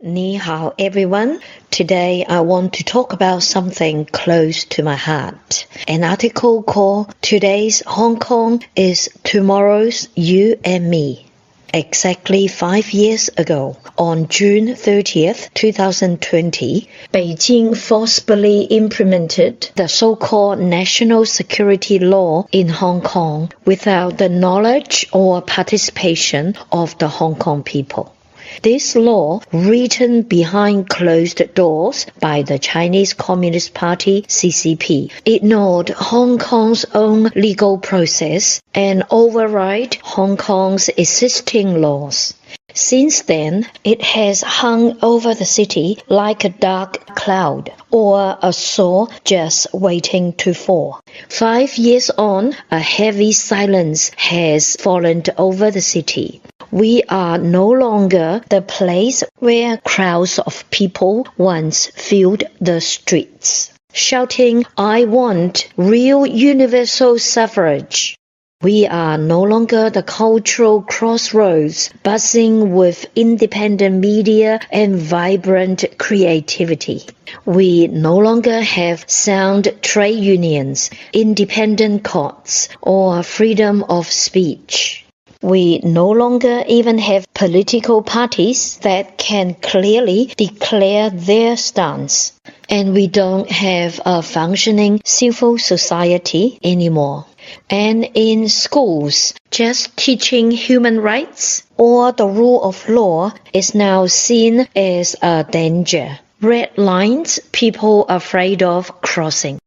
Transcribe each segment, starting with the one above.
Ni hao, everyone. Today I want to talk about something close to my heart. An article called Today's Hong Kong is Tomorrow's You and Me. Exactly 5 years ago, on June 30th, 2020, Beijing forcibly implemented the so-called national security law in Hong Kong without the knowledge or participation of the Hong Kong people. This law, written behind closed doors by the Chinese Communist Party (CCP), ignored Hong Kong's own legal process and override Hong Kong's existing laws. Since then, it has hung over the city like a dark cloud or a saw just waiting to fall. 5 years on, a heavy silence has fallen over the city. We are no longer the place where crowds of people once filled the streets, shouting, "I want real universal suffrage." We are no longer the cultural crossroads buzzing with independent media and vibrant creativity. We no longer have sound trade unions, independent courts, or freedom of speech. We no longer even have political parties that can clearly declare their stance. And we don't have a functioning civil society anymore. And in schools, just teaching human rights or the rule of law is now seen as a danger. Red lines people are afraid of crossing.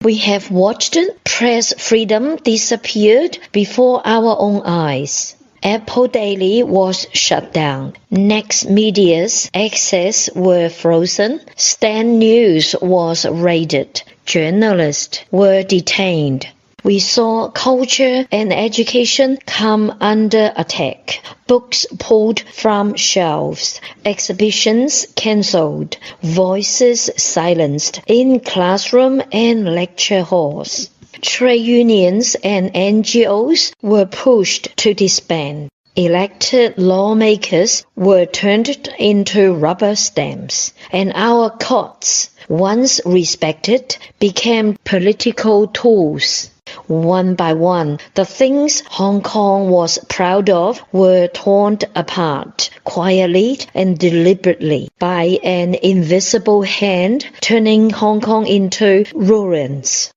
We have watched press freedom disappear before our own eyes. Apple Daily was shut down. Next Media's access were frozen. Stand News was raided. Journalists were detained. We saw culture and education come under attack. Books pulled from shelves, exhibitions cancelled, voices silenced in classroom and lecture halls. Trade unions and NGOs were pushed to disband. Elected lawmakers were turned into rubber stamps, and our courts, once respected, became political tools. One by one, the things Hong Kong was proud of were torn apart, quietly and deliberately, by an invisible hand, turning Hong Kong into ruins.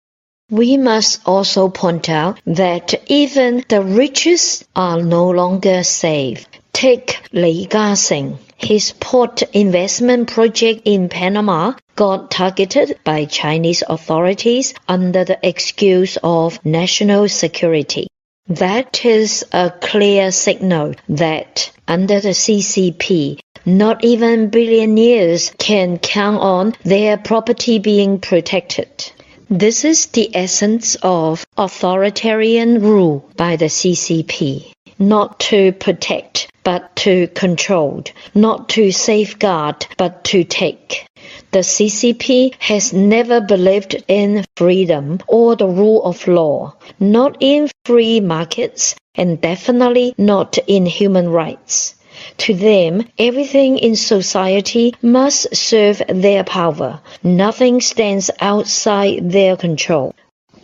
We must also point out that even the richest are no longer safe. Take Li Ka-shing. His port investment project in Panama got targeted by Chinese authorities under the excuse of national security. That is a clear signal that, under the CCP, not even billionaires can count on their property being protected. This is the essence of authoritarian rule by the CCP. Not to protect, but to control. Not to safeguard, but to take. The CCP has never believed in freedom or the rule of law, not in free markets, and definitely not in human rights. To them, everything in society must serve their power. Nothing stands outside their control.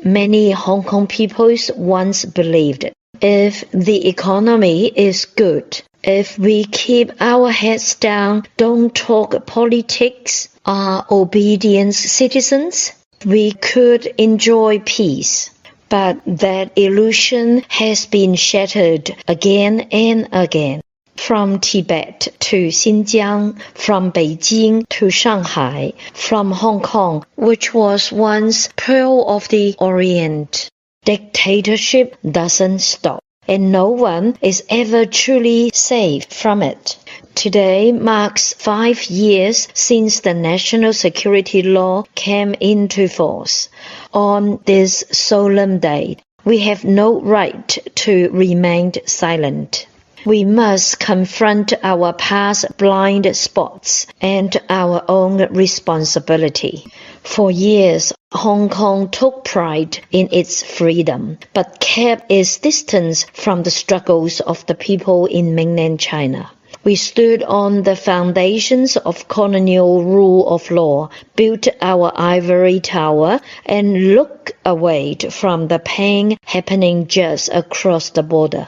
Many Hong Kong people once believed, if the economy is good, if we keep our heads down, don't talk politics, are obedient citizens, we could enjoy peace. But that illusion has been shattered again and again. From Tibet to Xinjiang, from Beijing to Shanghai, from Hong Kong, which was once Pearl of the Orient. Dictatorship doesn't stop, and no one is ever truly safe from it. Today marks 5 years since the national security law came into force. On this solemn day, we have no right to remain silent. We must confront our past blind spots and our own responsibility. For years, Hong Kong took pride in its freedom, but kept its distance from the struggles of the people in mainland China. We stood on the foundations of colonial rule of law, built our ivory tower, and looked away from the pain happening just across the border.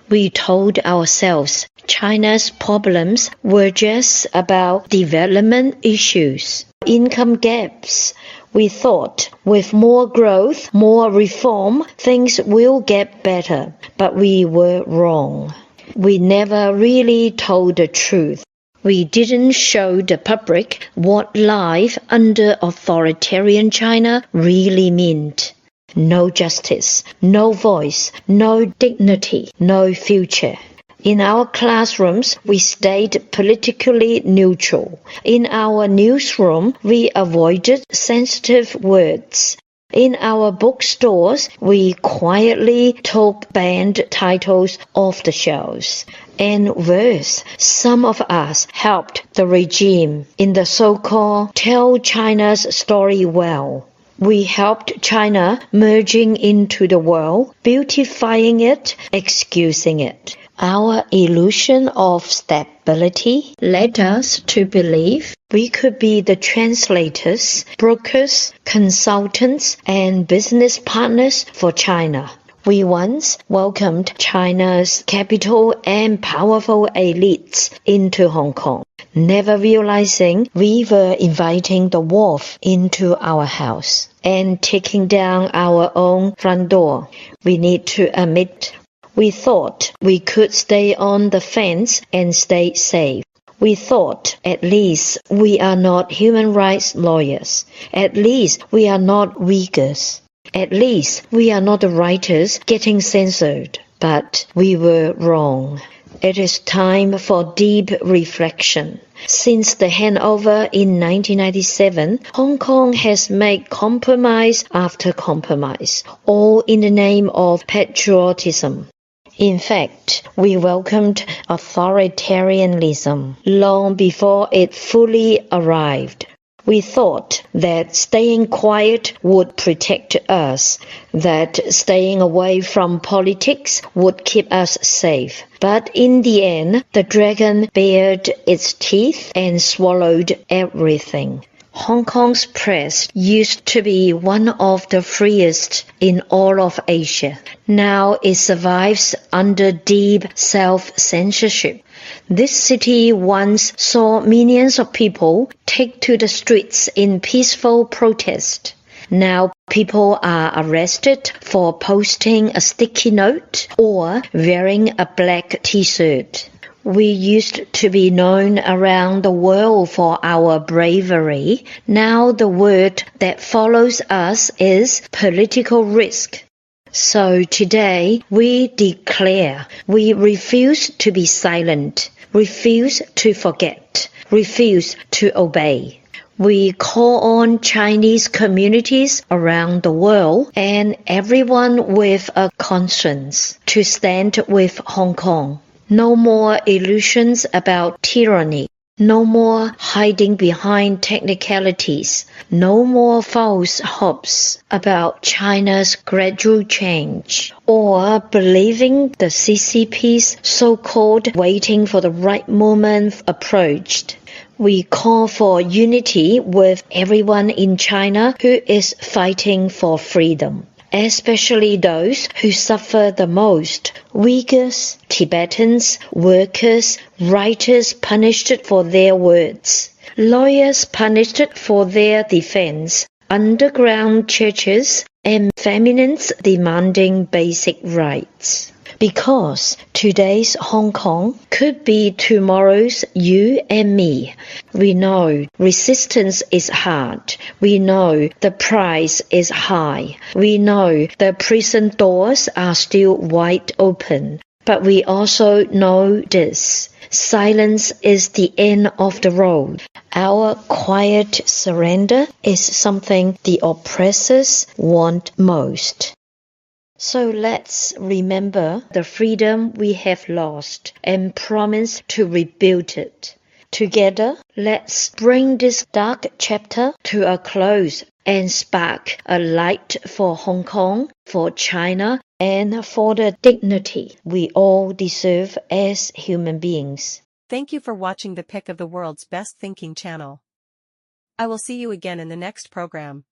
We told ourselves China's problems were just about development issues, income gaps. We thought with more growth, more reform, things will get better, but we were wrong. We never really told the truth. We didn't show the public what life under authoritarian China really meant. No justice, no voice, no dignity, no future. In our classrooms, we stayed politically neutral. In our newsroom, we avoided sensitive words. In our bookstores, we quietly took banned titles off the shelves. And worse, some of us helped the regime in the so-called Tell China's Story well. We helped China merging into the world, beautifying it, excusing it. Our illusion of stability led us to believe we could be the translators, brokers, consultants, and business partners for China. We once welcomed China's capital and powerful elites into Hong Kong, never realizing we were inviting the wolf into our house and taking down our own front door. We need to admit, we thought we could stay on the fence and stay safe. We thought, at least we are not human rights lawyers. At least we are not Uyghurs. At least we are not the writers getting censored. But we were wrong. It is time for deep reflection. Since the handover in 1997, Hong Kong has made compromise after compromise, all in the name of patriotism. In fact, we welcomed authoritarianism long before it fully arrived. We thought that staying quiet would protect us, that staying away from politics would keep us safe. But in the end, the dragon bared its teeth and swallowed everything. Hong Kong's press used to be one of the freest in all of Asia. Now it survives under deep self-censorship. This city once saw millions of people take to the streets in peaceful protest. Now people are arrested for posting a sticky note or wearing a black t-shirt. We used to be known around the world for our bravery. Now the word that follows us is political risk. So today we declare we refuse to be silent, refuse to forget, refuse to obey. We call on Chinese communities around the world and everyone with a conscience to stand with Hong Kong. No more illusions about tyranny. No more hiding behind technicalities. No more false hopes about China's gradual change. Or believing the CCP's so-called waiting for the right moment approach. We call for unity with everyone in China who is fighting for freedom, especially those who suffer the most. Uyghurs, Tibetans, workers, writers punished for their words, lawyers punished for their defense, underground churches, and feminists demanding basic rights. Because today's Hong Kong could be tomorrow's you and me. We know resistance is hard. We know the price is high. We know the prison doors are still wide open. But we also know this. Silence is the end of the road. Our quiet surrender is something the oppressors want most. So let's remember the freedom we have lost and promise to rebuild it. Together, let's bring this dark chapter to a close and spark a light for Hong Kong, for China, and for the dignity we all deserve as human beings. Thank you for watching the pick of the world's best thinking channel. I will see you again in the next program.